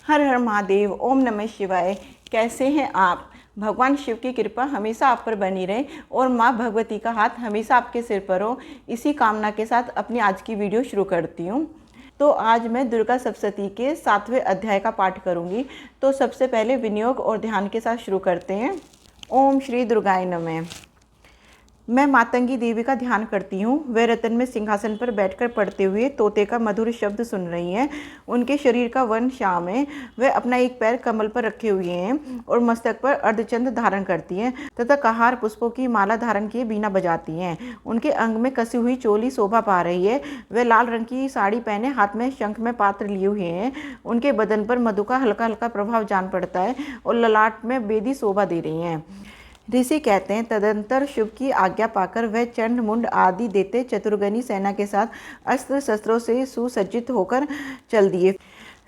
हर हर महादेव। ओम नमः शिवाय। कैसे हैं आप? भगवान शिव की कृपा हमेशा आप पर बनी रहे और माँ भगवती का हाथ हमेशा आपके सिर पर हो, इसी कामना के साथ अपनी आज की वीडियो शुरू करती हूँ। तो आज मैं दुर्गा सप्तशती के 7वें अध्याय का पाठ करूँगी। तो सबसे पहले विनियोग और ध्यान के साथ शुरू करते हैं। ओम श्री दुर्गाय नमः। मैं मातंगी देवी का ध्यान करती हूँ। वे रतन में सिंहासन पर बैठकर पढ़ते हुए तोते का मधुर शब्द सुन रही हैं। उनके शरीर का वर्ण श्याम है। वे अपना एक पैर कमल पर रखे हुए हैं और मस्तक पर अर्धचंद्र धारण करती हैं तथा कहार पुष्पों की माला धारण किए बीना बजाती हैं। उनके अंग में कसी हुई चोली शोभा पा रही है। वे लाल रंग की साड़ी पहने हाथ में शंख में पात्र लिए हुए हैं। उनके बदन पर मधु का हल्का हल्का प्रभाव जान पड़ता है और ललाट में बेदी शोभा दे रही हैं। ऋषि कहते हैं, तदंतर शिव की आज्ञा पाकर वह चंड मुंड आदि देते चतुर्गनी सेना के साथ अस्त्र शस्त्रों से सुसज्जित होकर चल दिए।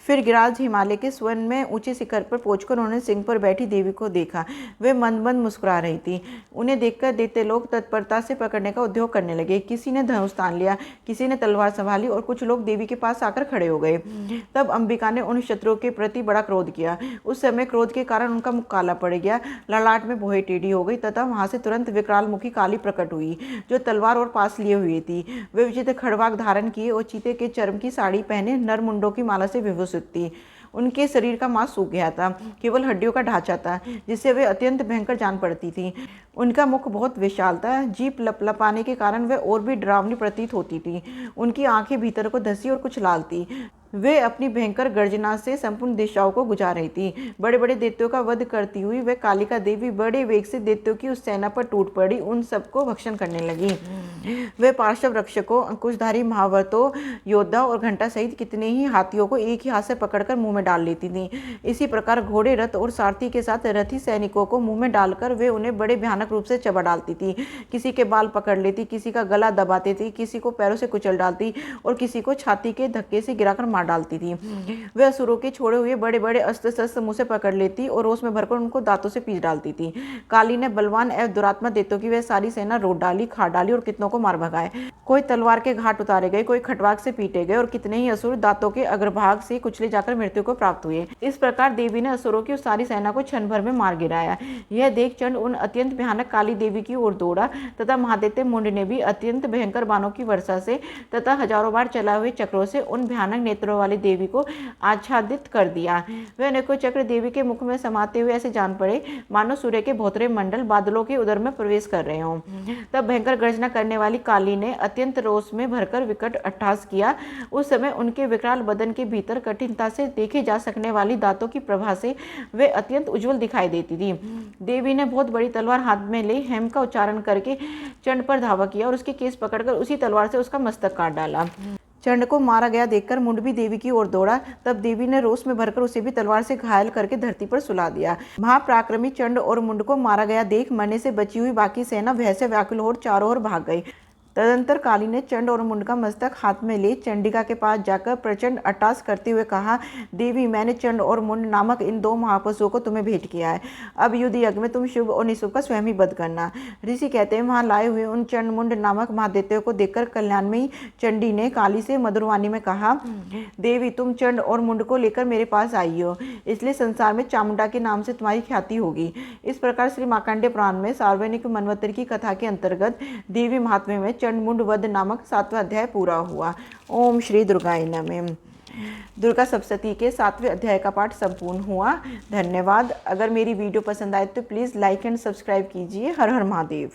फिर गिरिराज हिमालय के स्वर्ण में ऊंचे शिखर पर पहुंचकर उन्होंने सिंह पर बैठी देवी को देखा। वे मंद मंद मुस्कुरा रही थी। उन्हें देखकर दैत्य लोग तत्परता से पकड़ने का उद्योग करने लगे। किसी ने धनुष तान लिया, किसी ने तलवार संभाली और कुछ लोग देवी के पास आकर खड़े हो गए। तब अंबिका ने उन शत्रुओं के प्रति बड़ा क्रोध किया। उस समय क्रोध के कारण उनका मुख काला पड़ गया, ललाट में भौहें टेढ़ी हो गई तथा वहां से तुरंत विकराल मुखी काली प्रकट हुई, जो तलवार और पास लिए हुई थी। वे विचित्र खड़वाक धारण किए और चीते के चर्म की साड़ी पहने नर मुंडों की माला से विभूषित थी। उनके शरीर का मांस सूख गया था, केवल हड्डियों का ढांचा था, जिससे वे अत्यंत भयंकर जान पड़ती थी। उनका मुख बहुत विशाल था, जीभ लपलपाने के कारण वह और भी डरावनी प्रतीत होती थी। उनकी आंखें भीतर को धसी और कुछ लाल थी। वे अपनी भयंकर गर्जना से संपूर्ण दिशाओं को गुजार रही थी। बड़े बड़े दैत्यों का वध करती हुई वह कालिका देवी बड़े वेग से दैत्यों की उस सेना पर टूट पड़ी, उन सबको भक्षण करने लगी। वे पार्श्व रक्षकों, अंकुशधारी महावतों, योद्धा और घंटा सहित कितने ही हाथियों को एक ही हाथ से पकड़कर मुंह में डाल लेती थी। इसी प्रकार घोड़े, रथ और सारथी के साथ रथी सैनिकों को मुंह में डालकर वे उन्हें बड़े भयानक रूप से चबा डालती थी। किसी के बाल पकड़ लेती, किसी का गला दबाती थी, किसी को पैरों से कुचल डालती और किसी को छाती के धक्के से गिराकर मार डालती थी। वे असुरों के छोड़े हुए बड़े बड़े अस्त्र शस्त्र मुंह से पकड़ लेती और रोष में भरकर उनको दांतों से पीस डालती थी। काली ने बलवान एवं दुरात्मा दैत्यों की वह सारी सेना रोट डाली, खा डाली और कितनों को मार भगाए। कोई तलवार के घाट उतारे गए, कोई खटवाक से पीटे गए और कितने ही असुर दांतों के अग्रभाग से कुचले जाकर मृत्यु को प्राप्त हुए। इस प्रकार देवी ने असुरों की उस सारी सेना को क्षण भर में मार गिराया। यह देख चंड उन अत्यंत भयानक काली देवी की ओर दौड़ा तथा महादैत्य मुंड ने भी अत्यंत भयंकर बाणों की वर्षा से तथा हजारों बार चलाए हुए चक्रों से उन भयानक नेत्रों वाली देवी को आच्छादित कर दिया। वे अनेकों चक्र देवी के मुख में समाते हुए ऐसे जान पड़े मानो सूर्य के भौतरे मंडल बादलों के उदर में प्रवेश कर रहे हों। तब भयंकर गर्जना करने वाली काली ने अत्यंत रोष में भरकर विकट अट्टहास किया। उस समय उनके विकराल बदन के भीतर कठिनता से देखे जा सकने वाली दांतों की प्रभा से वे अत्यंत उज्जवल दिखाई देती थी। देवी ने बहुत बड़ी तलवार हाथ में ले हेम का उच्चारण करके चंड पर धावा किया और उसके केस पकड़कर उसी तलवार से उसका मस्तक काट डाला। चंड को मारा गया देखकर मुंड भी देवी की ओर दौड़ा। तब देवी ने रोष में भरकर उसे भी तलवार से घायल करके धरती पर सुला दिया। महापराक्रमी चंड और मुंड को मारा गया देख मरने से बची हुई बाकी सेना भय से व्याकुल हो चारों ओर भाग गई। तदंतर काली ने चंड और मुंड का मस्तक हाथ में ले चंडिका के पास जाकर प्रचंड अट्टहास करते हुए कहा, देवी, मैंने चंड और मुंड नामक इन दो महापशुओं को तुम्हें भेंट किया है। अब युद्ध यज्ञ में तुम शुभ और निशुभ का स्वयं ही वध करना। ऋषि कहते हैं, वहां लाए हुए उन चंड मुंड नामक महादैत्यों को देखकर कल्याणमयी चंडी ने काली से मधुरवाणी में कहा, देवी, तुम चंड और मुंड को लेकर मेरे पास आई हो, इसलिए संसार में चामुंडा के नाम से तुम्हारी ख्याति होगी। इस प्रकार श्री मार्कंडेय पुराण में सार्वजनिक मनवंतर की कथा के अंतर्गत देवी महात्म्य में चंड मुंड वध नामक 7वां अध्याय पूरा हुआ। ओम श्री दुर्गाय नमः। दुर्गा सप्तशती के 7वें अध्याय का पाठ संपूर्ण हुआ। धन्यवाद। अगर मेरी वीडियो पसंद आए तो प्लीज़ लाइक एंड सब्सक्राइब कीजिए। हर हर महादेव।